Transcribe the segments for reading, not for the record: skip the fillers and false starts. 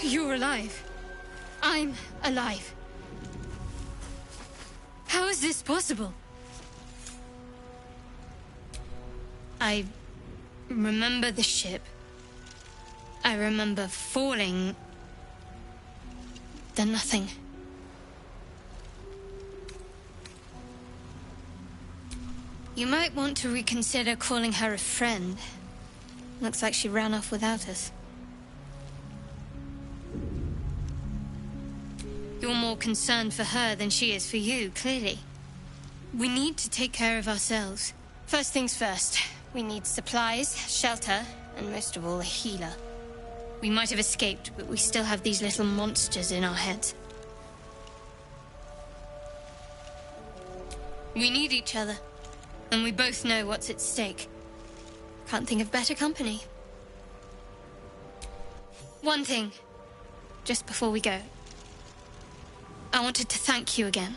You're alive. I'm alive. How is this possible? I remember the ship. I remember falling. Then nothing. You might want to reconsider calling her a friend. Looks like she ran off without us. You're more concerned for her than she is for you, clearly. We need to take care of ourselves. First things first, we need supplies, shelter, and most of all, a healer. We might have escaped, but we still have these little monsters in our heads. We need each other, and we both know what's at stake. Can't think of better company. One thing, just before we go. I wanted to thank you again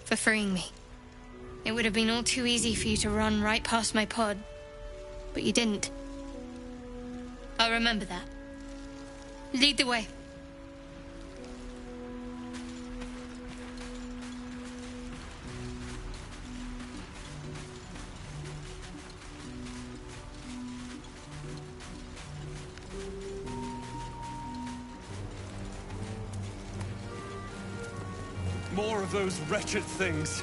for freeing me. It would have been all too easy for you to run right past my pod, but you didn't. I'll remember that. Lead the way. More of those wretched things.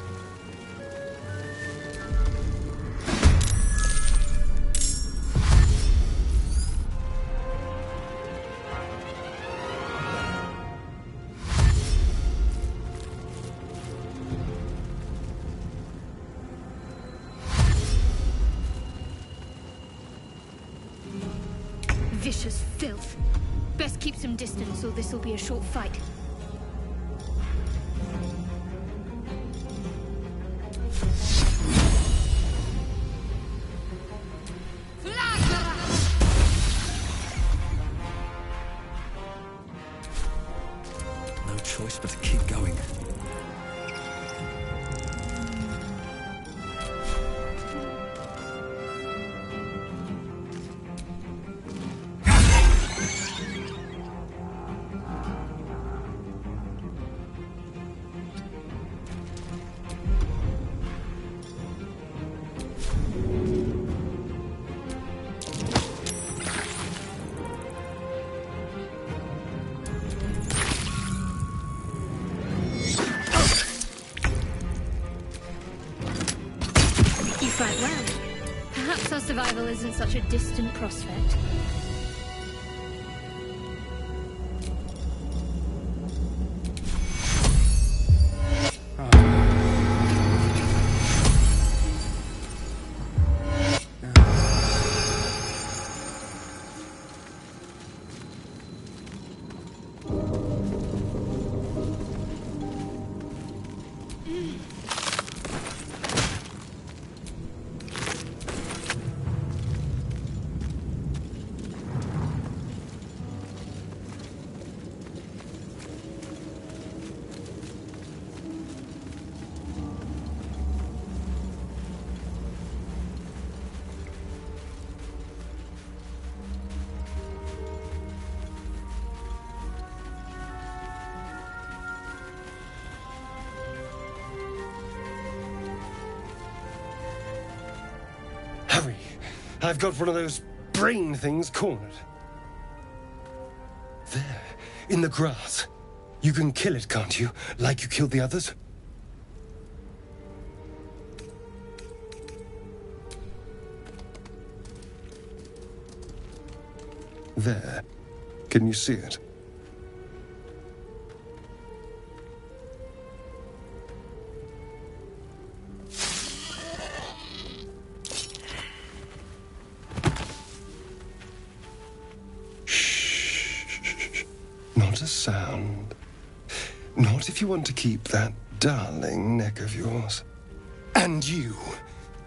Vicious filth. Best keep some distance, or this'll be a short fight. No choice but to keep going. survival isn't such a distant prospect. Hurry! I've got one of those brain things cornered. There, in the grass. You can kill it, can't you? Like you killed the others? There. Can you see it? Not a sound. Not if you want to keep that darling neck of yours. And you,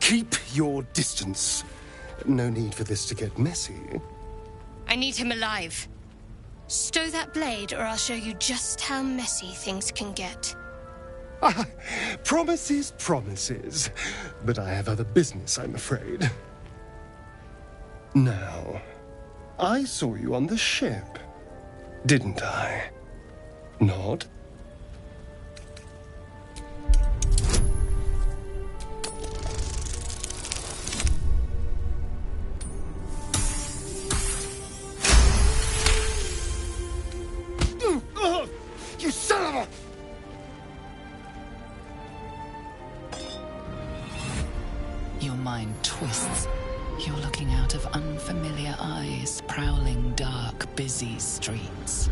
keep your distance. No need for this to get messy. I need him alive. Stow that blade, or I'll show you just how messy things can get. Promises, promises. But I have other business, I'm afraid. Now, I saw you on the ship, didn't I? Nod? You son of a... Your mind twists. You're looking out of unfamiliar eyes, prowling dark, busy streets.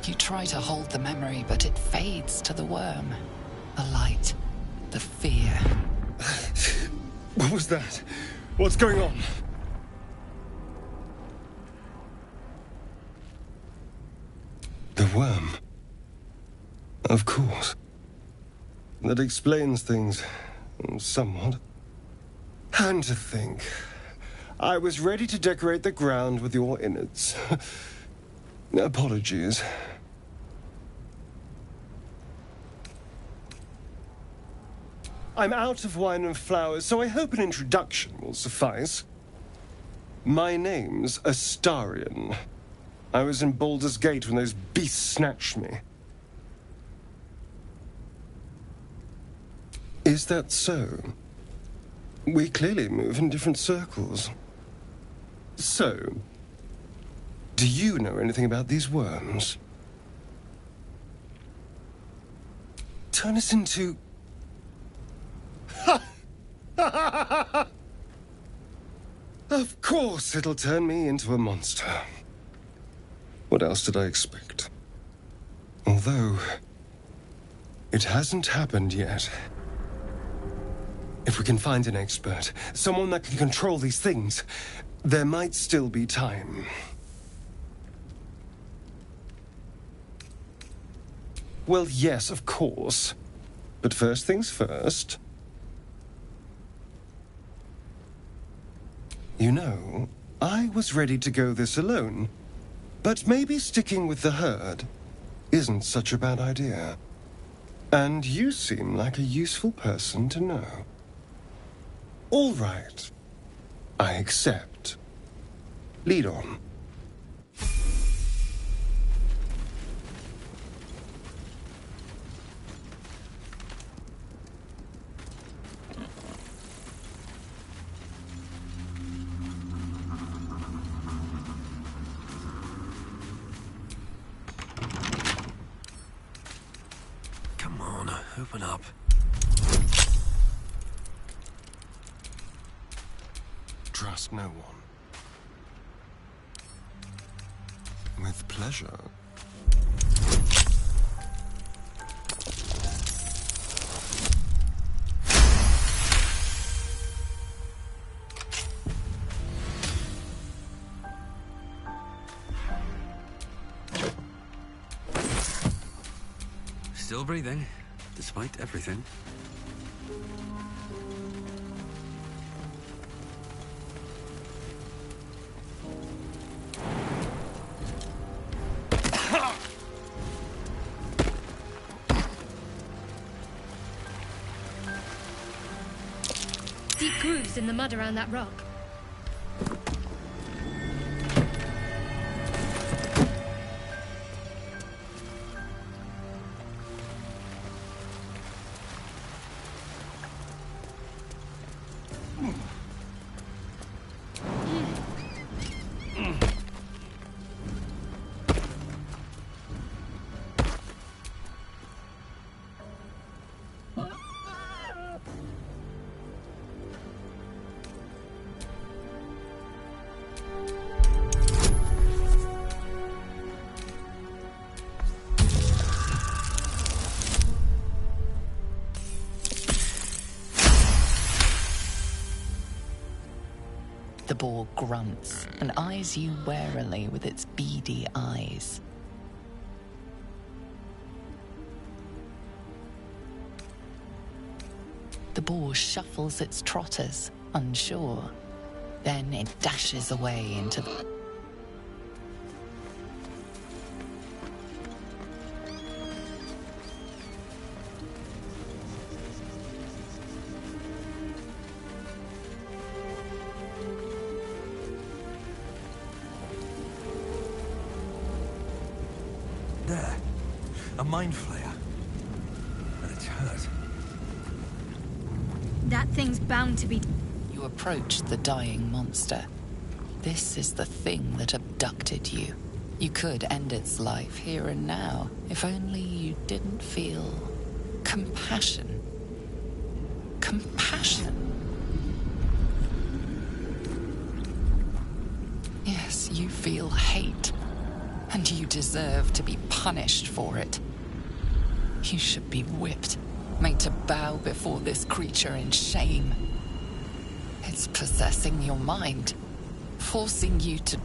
You try to hold the memory, but it fades to the worm. The light, the fear. What was that? What's going on? The worm. Of course. That explains things somewhat. And to think, I was ready to decorate the ground with your innards. Apologies. I'm out of wine and flowers, so I hope an introduction will suffice. My name's Astarion. I was in Baldur's Gate when those beasts snatched me. Is that so? We clearly move in different circles. So, do you know anything about these worms? Turn us into... Of course it'll turn me into a monster. What else did I expect? Although, it hasn't happened yet. If we can find an expert, someone that can control these things, there might still be time. Well, yes, of course. But first things first. You know, I was ready to go this alone. But maybe sticking with the herd isn't such a bad idea. And you seem like a useful person to know. All right. I accept. Lead on. Come on, open up. trust no one. With pleasure. Still breathing, despite everything. Deep grooves in the mud around that rock. The boar grunts and eyes you warily with its beady eyes. The boar shuffles its trotters, unsure. Then it dashes away into the... There. A mind flayer. And it's hurt. That thing's bound to be... You approach the dying monster. This is the thing that abducted you. You could end its life here and now, if only you didn't feel compassion. Compassion. Yes, you feel hate, and you deserve to be punished for it. You should be whipped, made to bow before this creature in shame. It's possessing your mind, forcing you to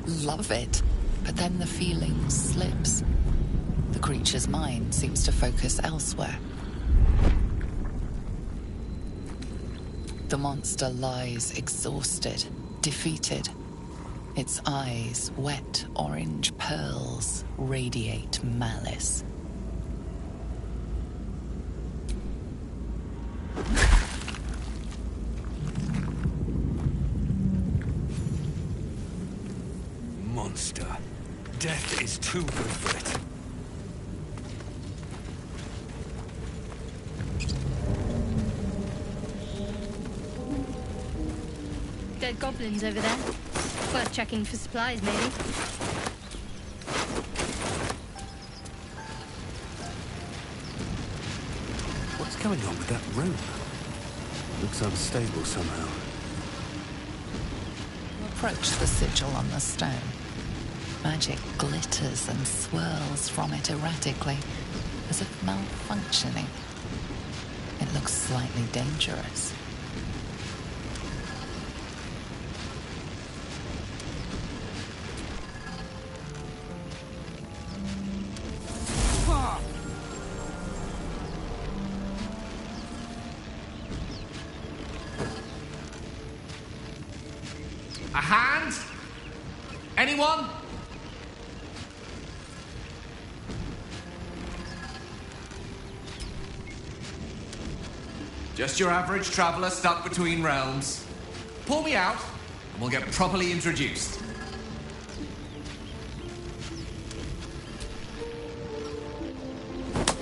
love it, but then the feeling slips. The creature's mind seems to focus elsewhere. The monster lies exhausted, defeated. Its eyes, wet orange pearls, radiate malice. Monster. Death is too good for it. Dead goblins over there. Worth checking for supplies, maybe. What's going on with that room? Looks unstable somehow. You approach the sigil on the stone. Magic glitters and swirls from it erratically, as if malfunctioning. It looks slightly dangerous. A hand? Anyone? Just your average traveler stuck between realms. Pull me out, and we'll get properly introduced.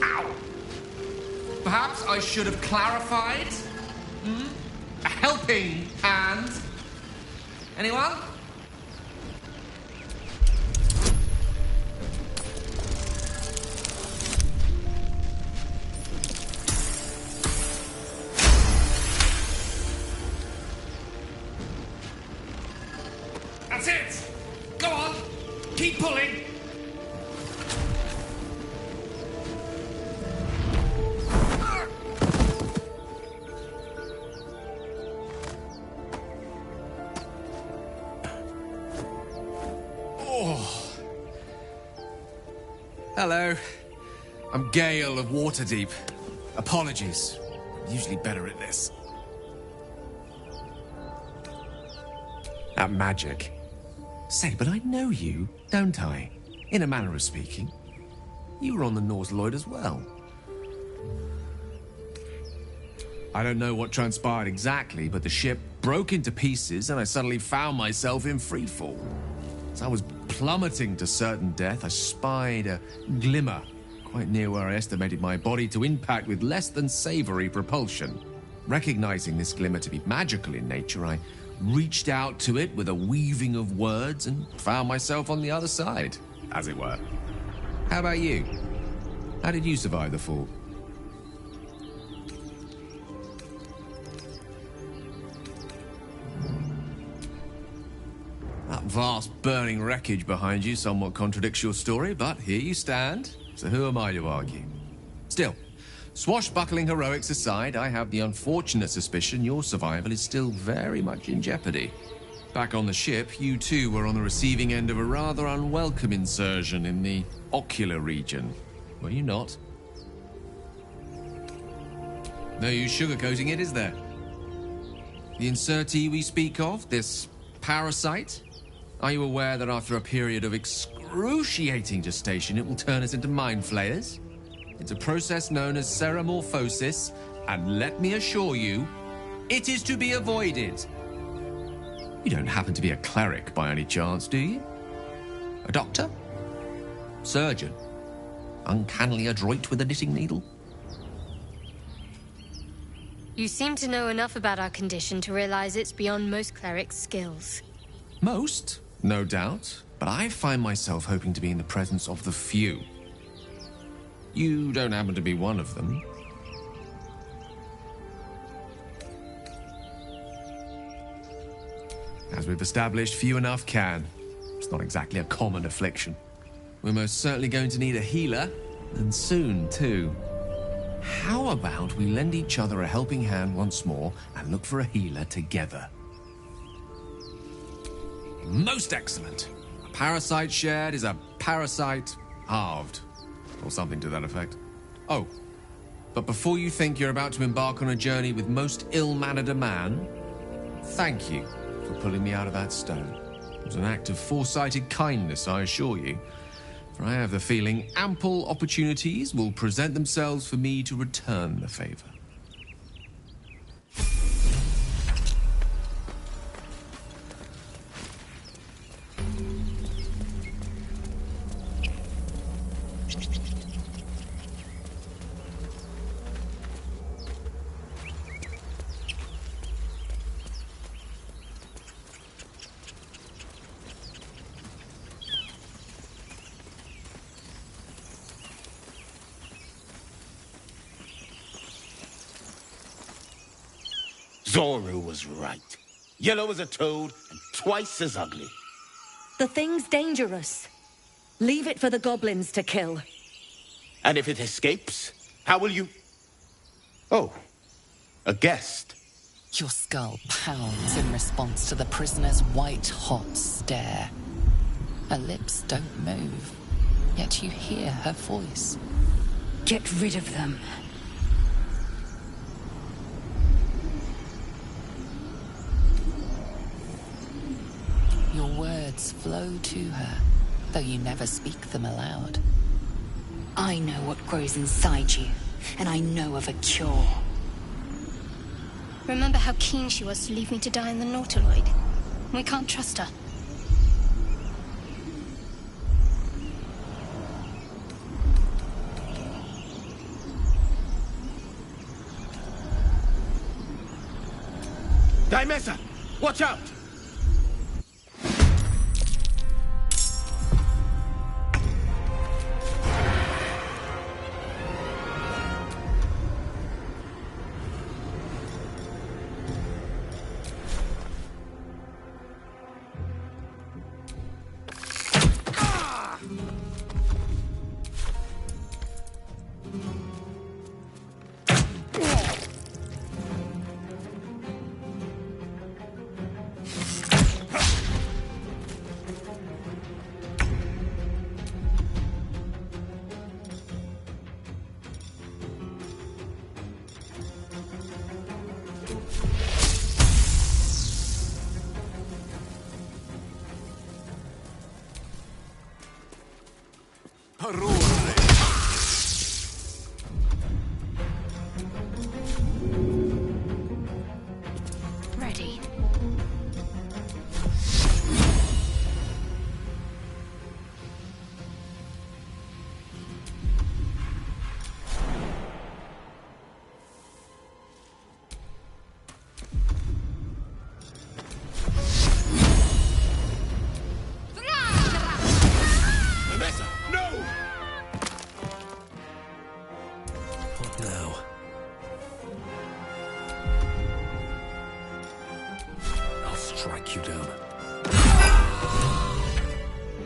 Ow! Perhaps I should have clarified? A helping hand? Anyone? Hello. I'm Gale of Waterdeep. Apologies. I'm usually better at this. At magic. Say, but I know you, don't I? In a manner of speaking. You were on the Norse Lloyd as well. I don't know what transpired exactly, but the ship broke into pieces and I suddenly found myself in freefall. As I was plummeting to certain death, I spied a glimmer quite near where I estimated my body to impact with less than savory propulsion. Recognizing this glimmer to be magical in nature, I reached out to it with a weaving of words and found myself on the other side, as it were. How about you? How did you survive the fall? That vast burning wreckage behind you somewhat contradicts your story, but here you stand, so who am I to argue? Still, swashbuckling heroics aside, I have the unfortunate suspicion your survival is still very much in jeopardy. Back on the ship, you too were on the receiving end of a rather unwelcome insursion in the ocular region, were you not? No use sugarcoating it, is there? The insertee we speak of, this parasite, are you aware that after a period of excruciating gestation, it will turn us into mind flayers? It's a process known as seromorphosis, and let me assure you, it is to be avoided. You don't happen to be a cleric by any chance, do you? A doctor? Surgeon? Uncannily adroit with a knitting needle? You seem to know enough about our condition to realize it's beyond most clerics' skills. Most, no doubt, but I find myself hoping to be in the presence of the few. You don't happen to be one of them. As we've established, few enough can. It's not exactly a common affliction. We're most certainly going to need a healer, and soon, too. How about we lend each other a helping hand once more and look for a healer together? Most excellent. A parasite shared is a parasite halved. Or something to that effect. Oh, but before you think you're about to embark on a journey with most ill-mannered a man, thank you for pulling me out of that stone. It was an act of foresighted kindness, I assure you. For I have the feeling ample opportunities will present themselves for me to return the favor. Zoru was right. Yellow as a toad and twice as ugly. The thing's dangerous. Leave it for the goblins to kill. And if it escapes, how will you... Oh, a guest. Your skull pounds in response to the prisoner's white-hot stare. Her lips don't move, yet you hear her voice. Get rid of them. Your words flow to her, though you never speak them aloud. I know what grows inside you, and I know of a cure. Remember how keen she was to leave me to die in the Nautiloid? We can't trust her. Dimessa, watch out! take you down.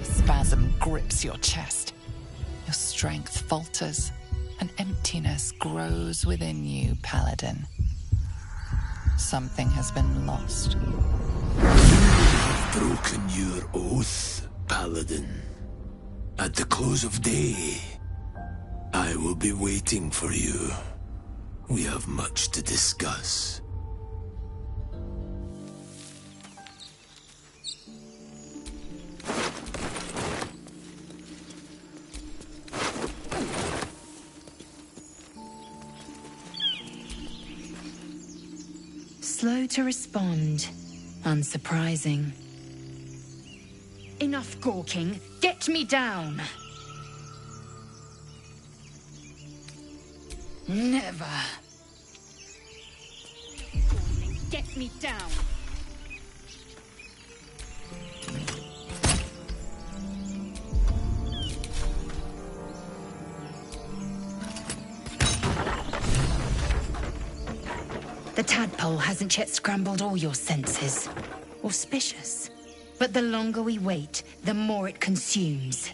A spasm grips your chest. Your strength falters. An emptiness grows within you, Paladin. Something has been lost. You have broken your oath, Paladin. At the close of day, I will be waiting for you. We have much to discuss. Slow to respond. Unsurprising. Enough gawking. Get me down! Never. Get me down! The tadpole hasn't yet scrambled all your senses. Auspicious. But the longer we wait, the more it consumes.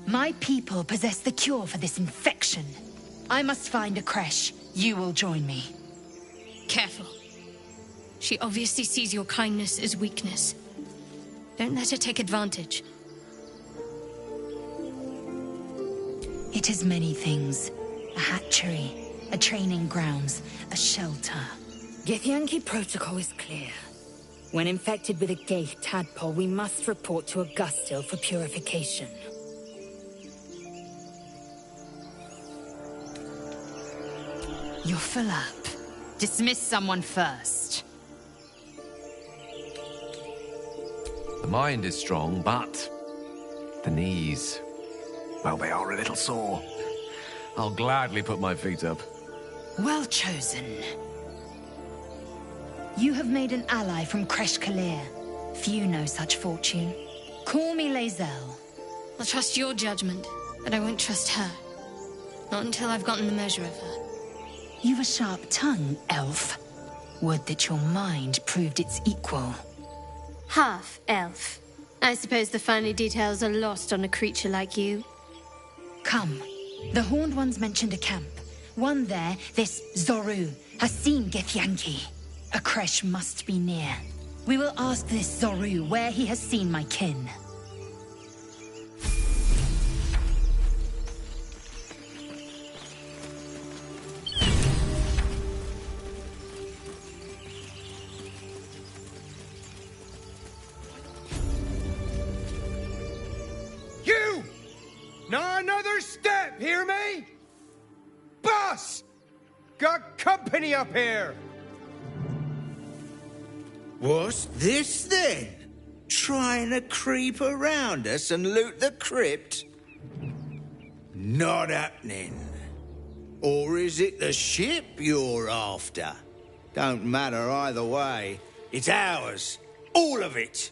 My people possess the cure for this infection. I must find a creche. You will join me. Careful. She obviously sees your kindness as weakness. Don't let her take advantage. It is many things. A hatchery, a training grounds, a shelter. Githyanki protocol is clear. When infected with a Gaith tadpole, we must report to Augustil for purification. You're full up. Dismiss someone first. The mind is strong, but the knees, well, they are a little sore. I'll gladly put my feet up. Well chosen. You have made an ally from Kresh Kalir. Few know such fortune. Call me Lae'zel. I'll trust your judgment, but I won't trust her. Not until I've gotten the measure of her. You've a sharp tongue, elf. Would that your mind proved its equal. Half elf. I suppose the finer details are lost on a creature like you. Come. The Horned Ones mentioned a camp. One there, this Zoru, has seen Githyanki. A creche must be near. We will ask this Zoru where he has seen my kin. You! Not another step, hear me? Boss! Got company up here! What's this then? Trying to creep around us and loot the crypt? Not happening. Or is it the ship you're after? Don't matter either way. It's ours. All of it.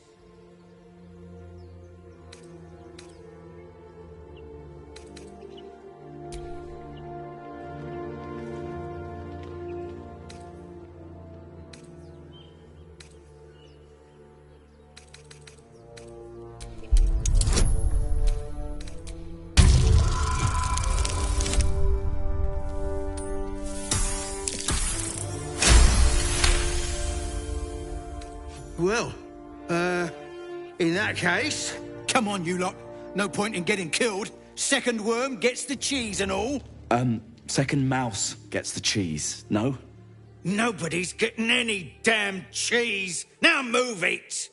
Well, in that case, come on, you lot. No point in getting killed. Second worm gets the cheese and all. Second mouse gets the cheese, no? Nobody's getting any damn cheese. Now move it!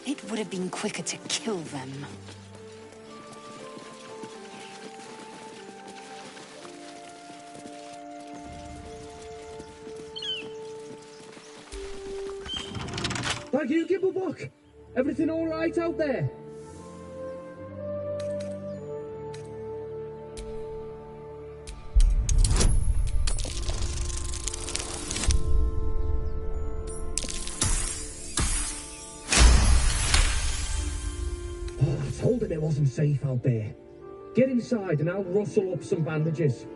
It would have been quicker to kill them. Thank you, Gibblebuck. Everything all right out there? Oh, I told him it wasn't safe out there. Get inside and I'll rustle up some bandages.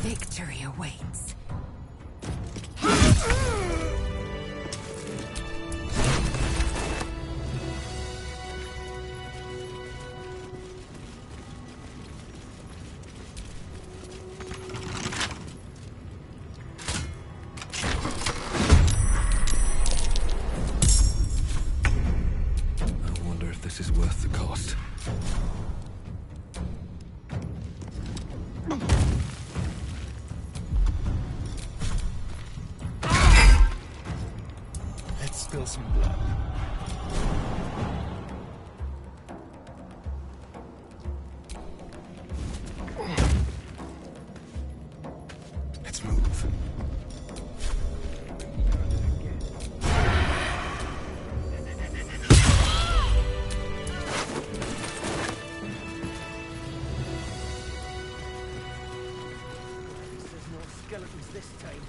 Victory awaits. I wonder if this is worth the cost. Let's spill some blood. Let's move. There's no skeletons this time.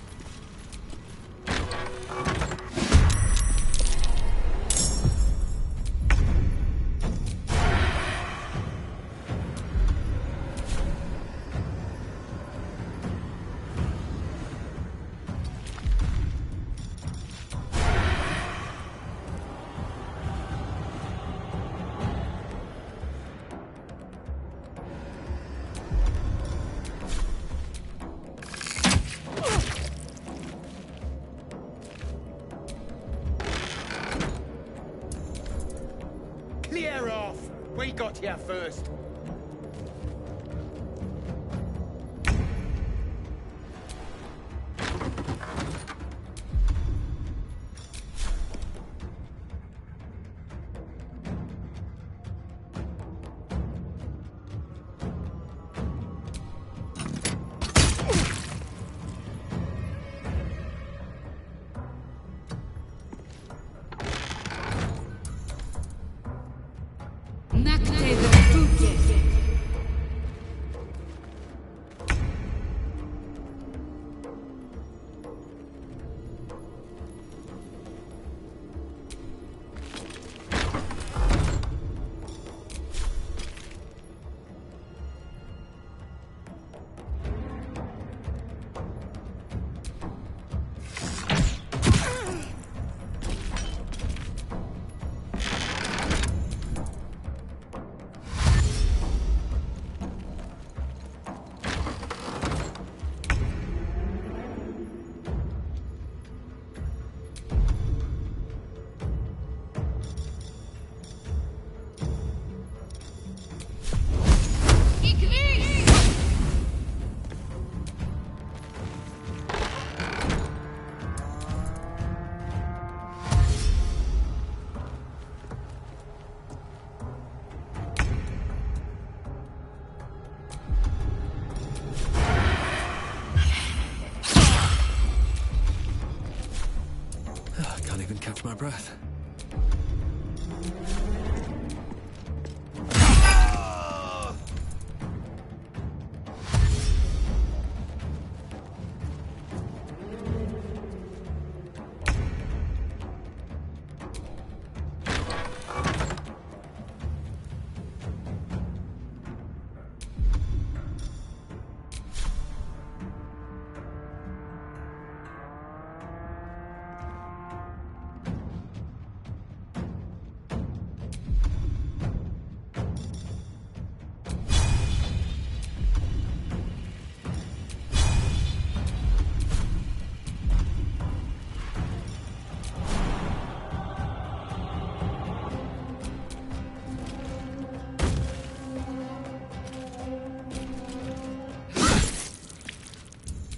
Clear off! We got here first. I can't even catch my breath.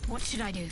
What should I do?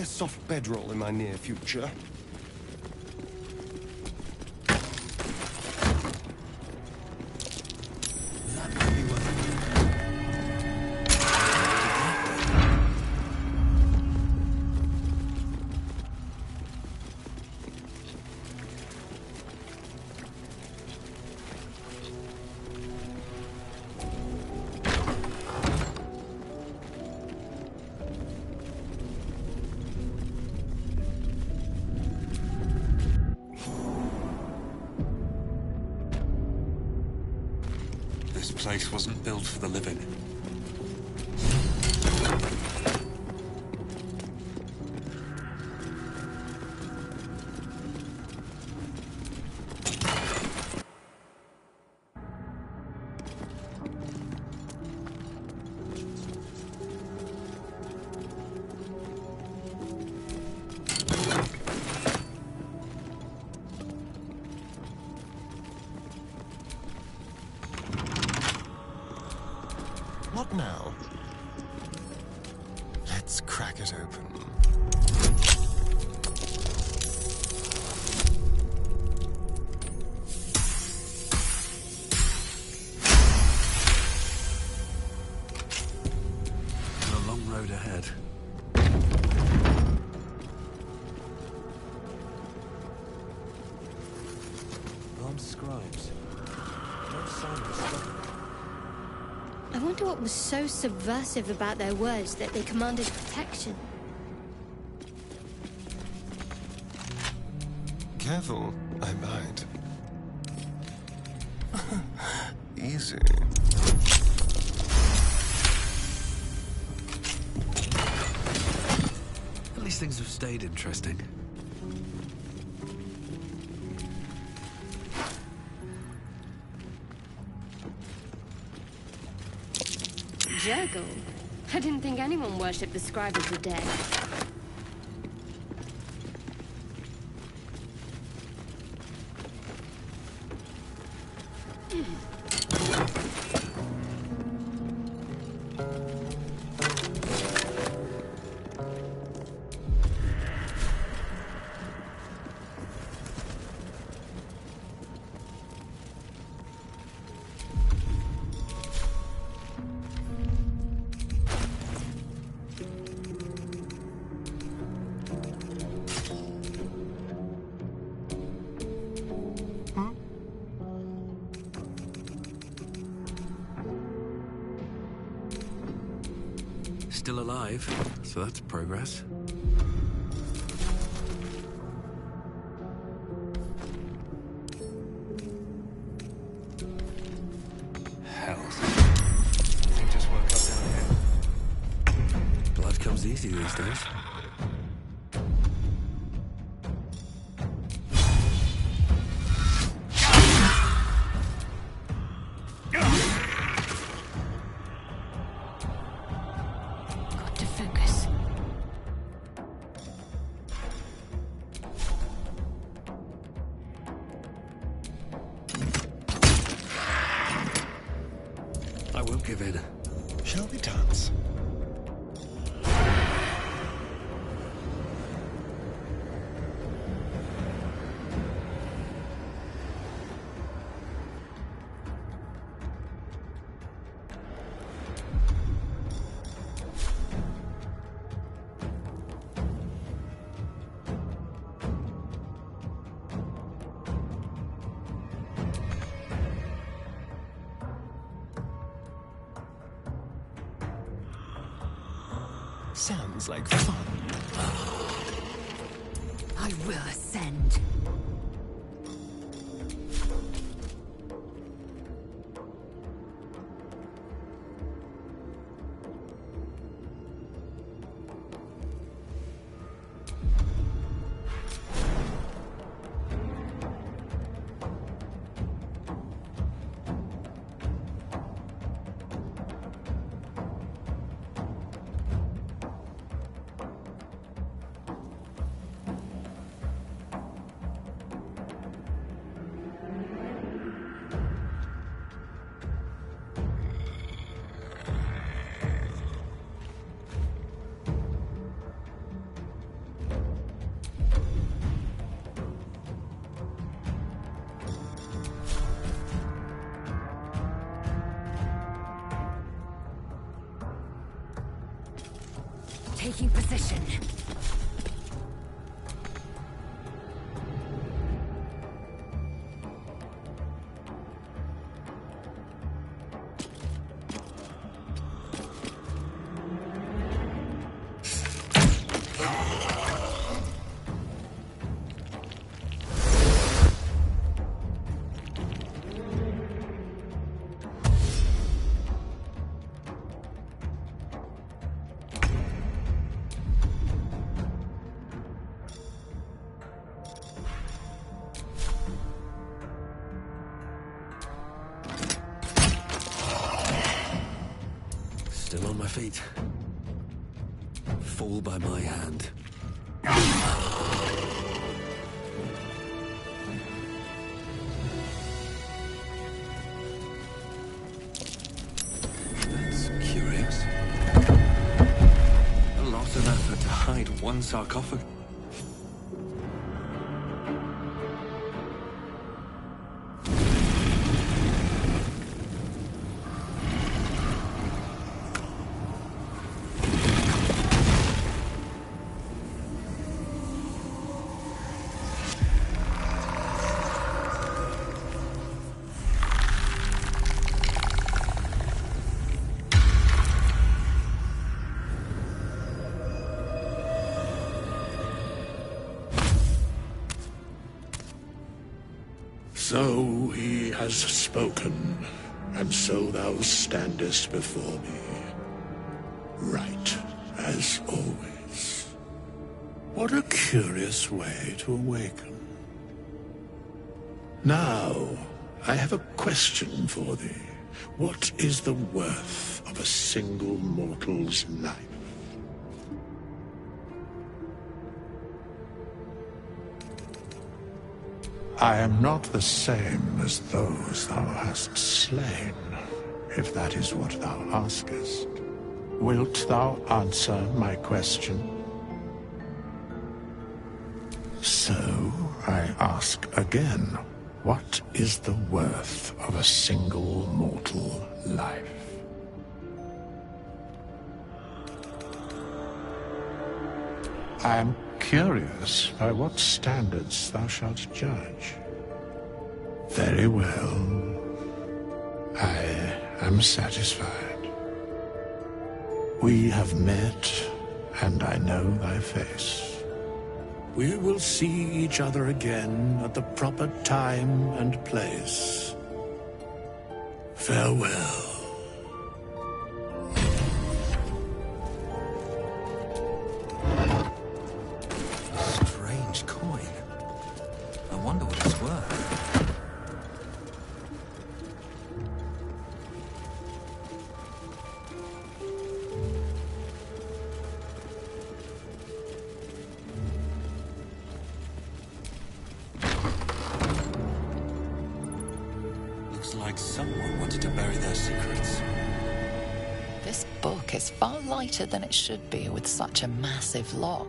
a soft bedroll in my near future. This place wasn't built for the living. What now? Let's crack it open. A long road ahead. Armed scribes. No sign of a struggle. I wonder what was so subversive about their words that they commanded protection. Careful, I might. Easy. At least things have stayed interesting. Jurgle? I didn't think anyone worshipped the scribe of the dead. Still alive, so that's progress. Hell. Something just woke up down here. Blood comes easy these days. I won't give in. Shall we dance? Sounds like fun. I will ascend. Taking position. Still on my feet. Fall by my hand. That's curious. A lot of effort to hide one sarcophagus. So he has spoken, and so thou standest before me. Right, as always. What a curious way to awaken. Now, I have a question for thee. What is the worth of a single mortal's life? I am not the same as those thou hast slain, if that is what thou askest. Wilt thou answer my question? So, I ask again, what is the worth of a single mortal life? I am curious by what standards thou shalt judge. Very well. I am satisfied. We have met, and I know thy face. We will see each other again at the proper time and place. Farewell. Strange coin. I wonder what it's worth. Looks like someone wanted to bury their secrets. This book is far lighter than it should be with such a massive lock.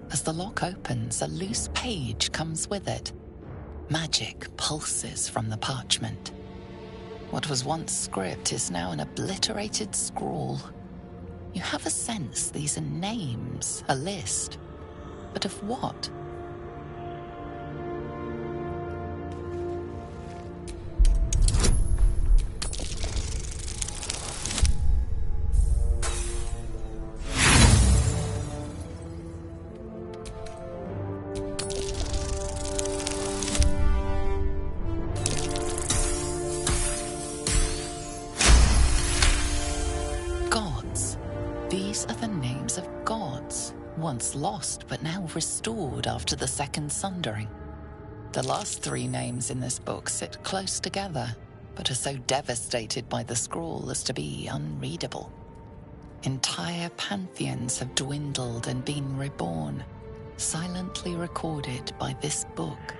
As the lock opens, a loose page comes with it. Magic pulses from the parchment. What was once script is now an obliterated scrawl. You have a sense these are names, a list. But of what? These are the names of gods, once lost but now restored after the Second Sundering. The last three names in this book sit close together, but are so devastated by the scroll as to be unreadable. Entire pantheons have dwindled and been reborn, silently recorded by this book.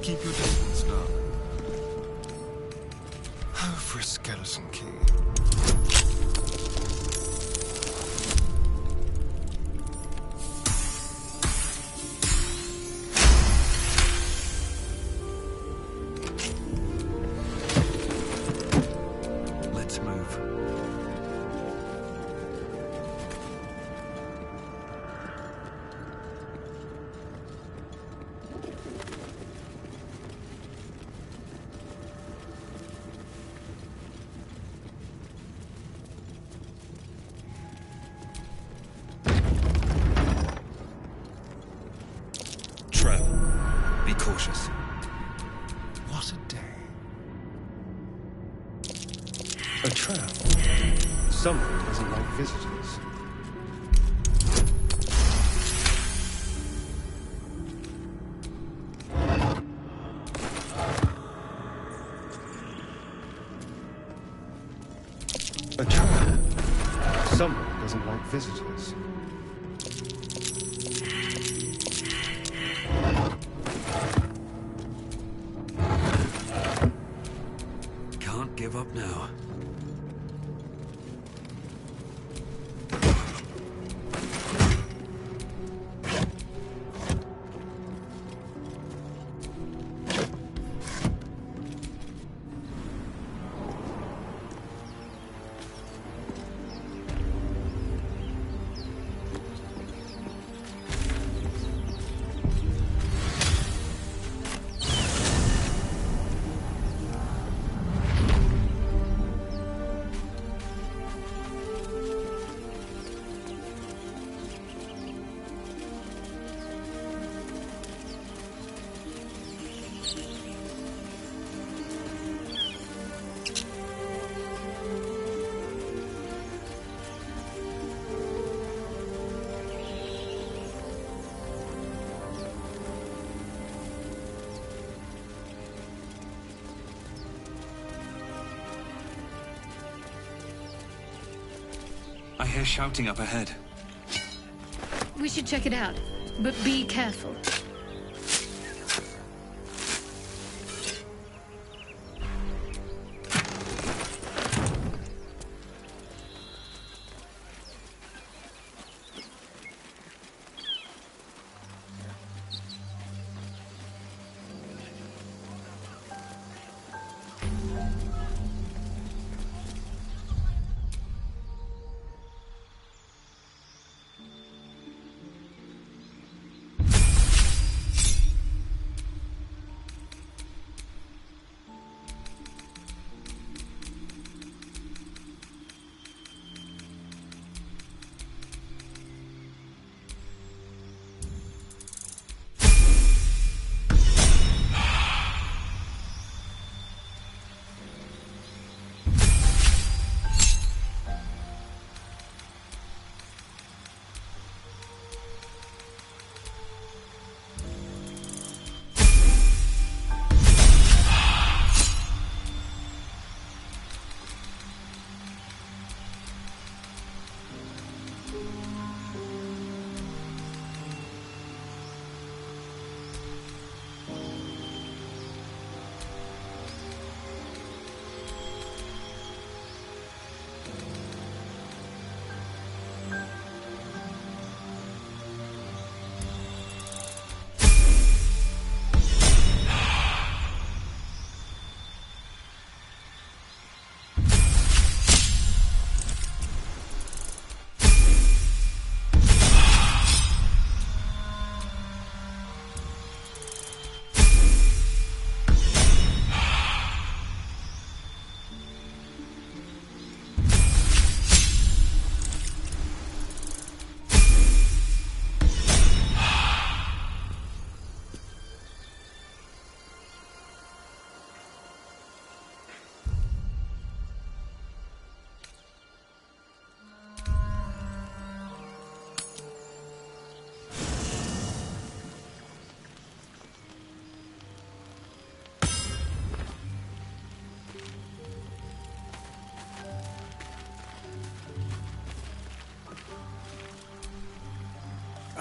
Keep your distance now. Oh, for a skeleton key. Let's move. Trap. Be cautious. What a day. A trap. Someone doesn't like visitors. A trap. Someone doesn't like visitors. Can't give up now. I hear shouting up ahead. We should check it out, but be careful.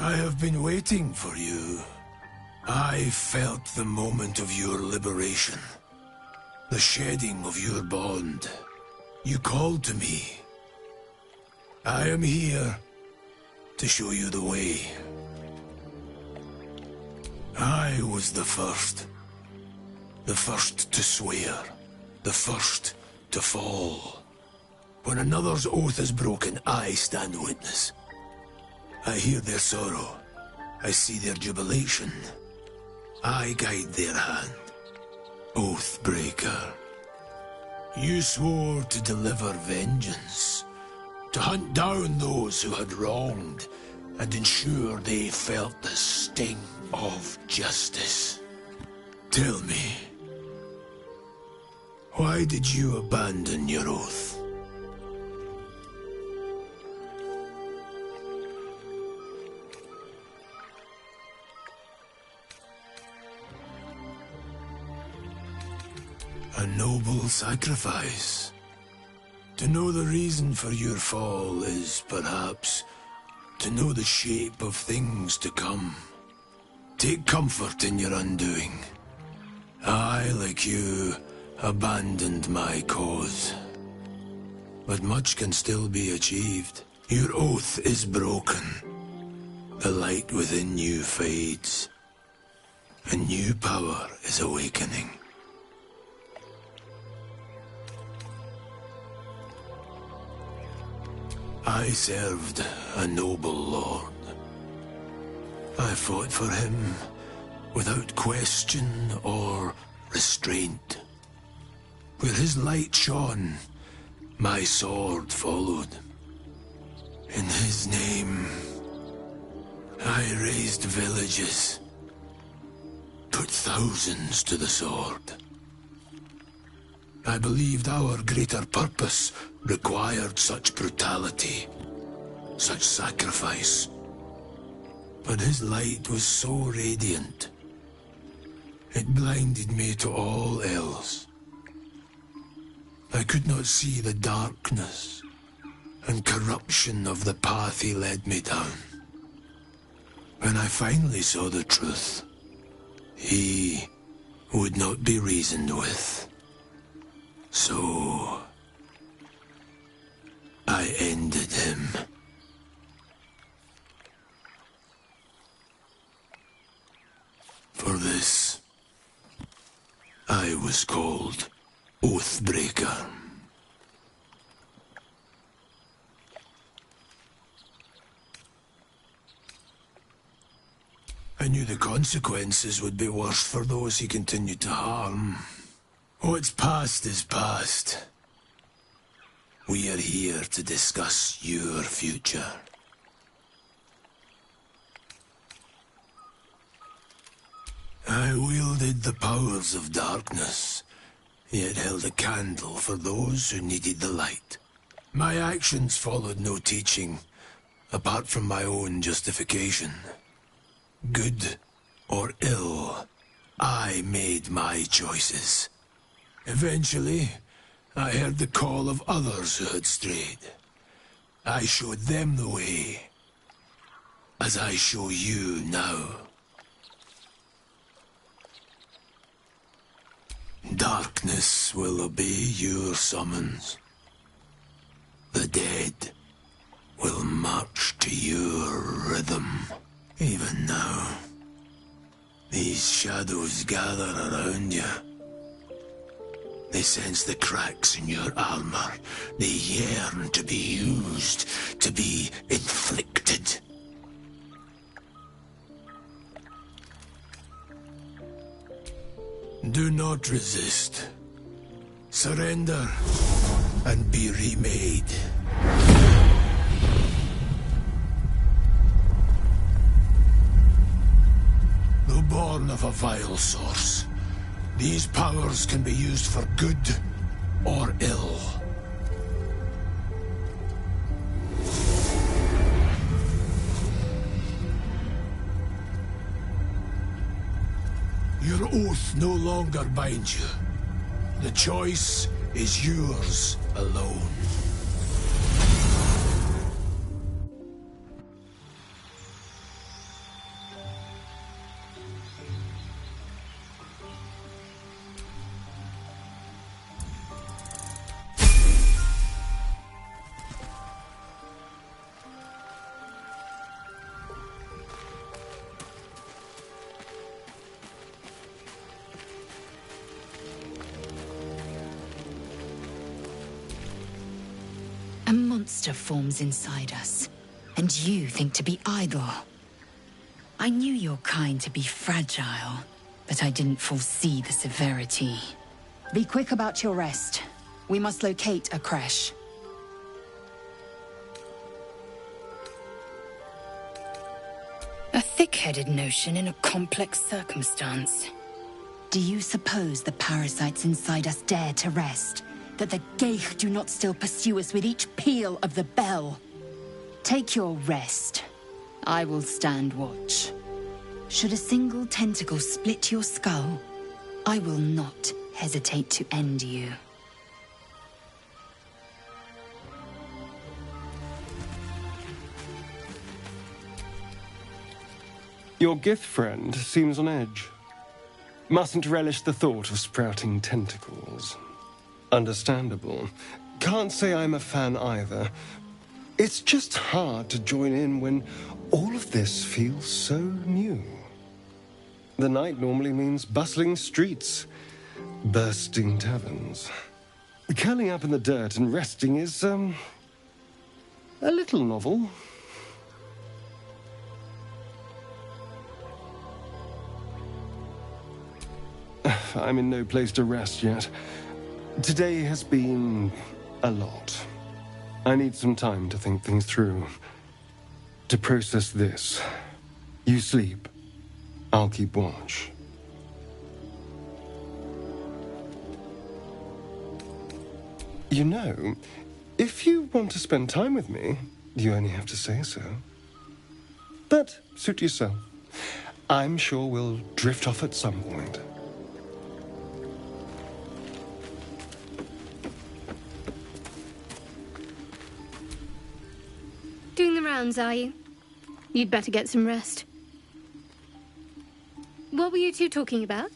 I have been waiting for you. I felt the moment of your liberation. The shedding of your bond. You called to me. I am here to show you the way. I was the first. The first to swear. The first to fall. When another's oath is broken, I stand witness. I hear their sorrow. I see their jubilation. I guide their hand. Oathbreaker. You swore to deliver vengeance. To hunt down those who had wronged and ensure they felt the sting of justice. Tell me, why did you abandon your oath? A noble sacrifice. To know the reason for your fall is, perhaps, to know the shape of things to come. Take comfort in your undoing. I, like you, abandoned my cause. But much can still be achieved. Your oath is broken. The light within you fades. A new power is awakening. I served a noble lord. I fought for him without question or restraint. Where his light shone, my sword followed. In his name, I raised villages, put thousands to the sword. I believed our greater purpose required such brutality, such sacrifice. But his light was so radiant, it blinded me to all else. I could not see the darkness and corruption of the path he led me down. When I finally saw the truth, he would not be reasoned with. So I ended him. For this, I was called Oathbreaker. I knew the consequences would be worse for those he continued to harm. What's past is past. We are here to discuss your future. I wielded the powers of darkness, yet held a candle for those who needed the light. My actions followed no teaching, apart from my own justification. Good or ill, I made my choices. Eventually, I heard the call of others who had strayed. I showed them the way, as I show you now. Darkness will obey your summons. The dead will march to your rhythm. Even now, these shadows gather around you. They sense the cracks in your armor. They yearn to be used, to be inflicted. Do not resist. Surrender and be remade. Though born of a vile source, these powers can be used for good or ill. Your oath no longer binds you. The choice is yours alone. monster forms inside us, and you think to be idle. I knew your kind to be fragile, but I didn't foresee the severity. Be quick about your rest. We must locate a crash. A thick-headed notion in a complex circumstance. Do you suppose the parasites inside us dare to rest? That the Geich do not still pursue us with each peal of the bell? Take your rest. I will stand watch. Should a single tentacle split your skull, I will not hesitate to end you. Your Gith friend seems on edge. Mustn't relish the thought of sprouting tentacles. Understandable. Can't say I'm a fan either. It's just hard to join in when all of this feels so new. The night normally means bustling streets, bursting taverns. Curling up in the dirt and resting is, a little novel. I'm in no place to rest yet. Today has been a lot. I need some time to think things through. To process this. You sleep. I'll keep watch. You know, if you want to spend time with me, you only have to say so. But suit yourself. I'm sure we'll drift off at some point. Doing the rounds, are you? You'd better get some rest. What were you two talking about?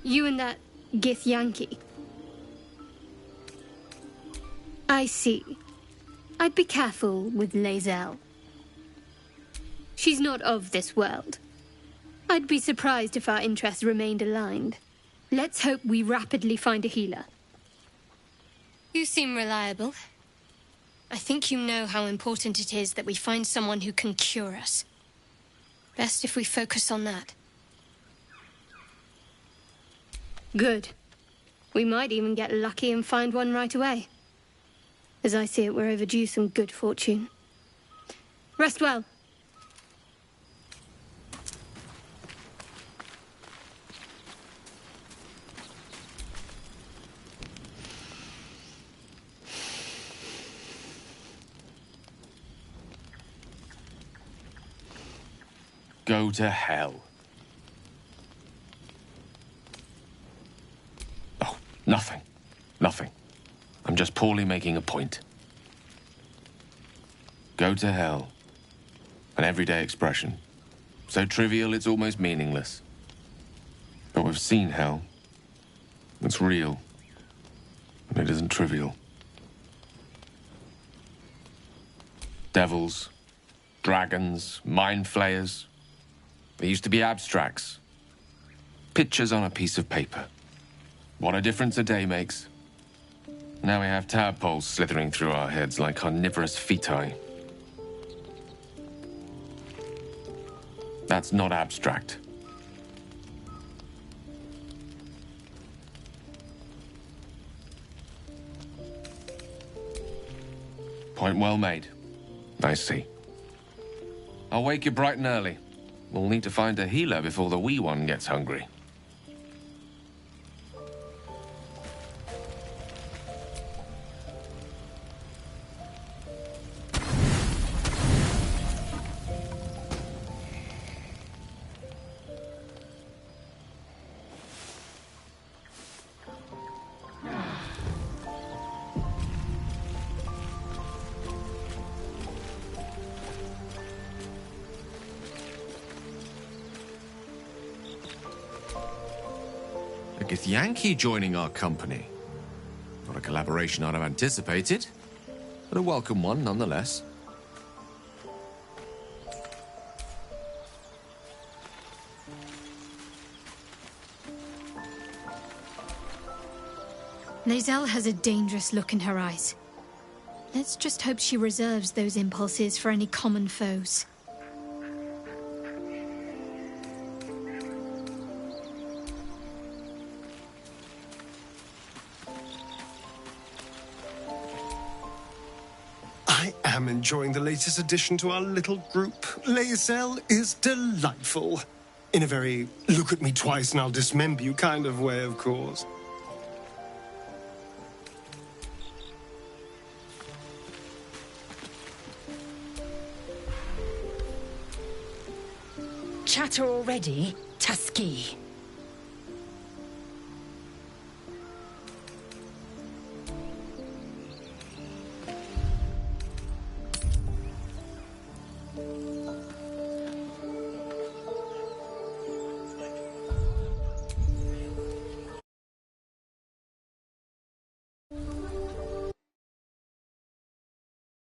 You and that Gith Yankee. I see. I'd be careful with Lae'zel. She's not of this world. I'd be surprised if our interests remained aligned. Let's hope we rapidly find a healer. You seem reliable. I think you know how important it is that we find someone who can cure us. Best if we focus on that. Good. We might even get lucky and find one right away. As I see it, we're overdue some good fortune. Rest well. Go to hell. Oh, nothing. Nothing. I'm just poorly making a point. Go to hell. An everyday expression. So trivial it's almost meaningless. But we've seen hell. It's real. And it isn't trivial. Devils, dragons, mind flayers. They used to be abstracts. Pictures on a piece of paper. What a difference a day makes. Now we have tadpoles slithering through our heads like carnivorous feti. That's not abstract. Point well made. I see. I'll wake you bright and early. We'll need to find a healer before the wee one gets hungry. Gith Yankee joining our company. Not a collaboration I'd have anticipated, but a welcome one nonetheless. Lae'zel has a dangerous look in her eyes. Let's just hope she reserves those impulses for any common foes. I am enjoying the latest addition to our little group. Lae'zel is delightful. In a very look at me twice and I'll dismember you kind of way, of course. Chatter already, Tusky?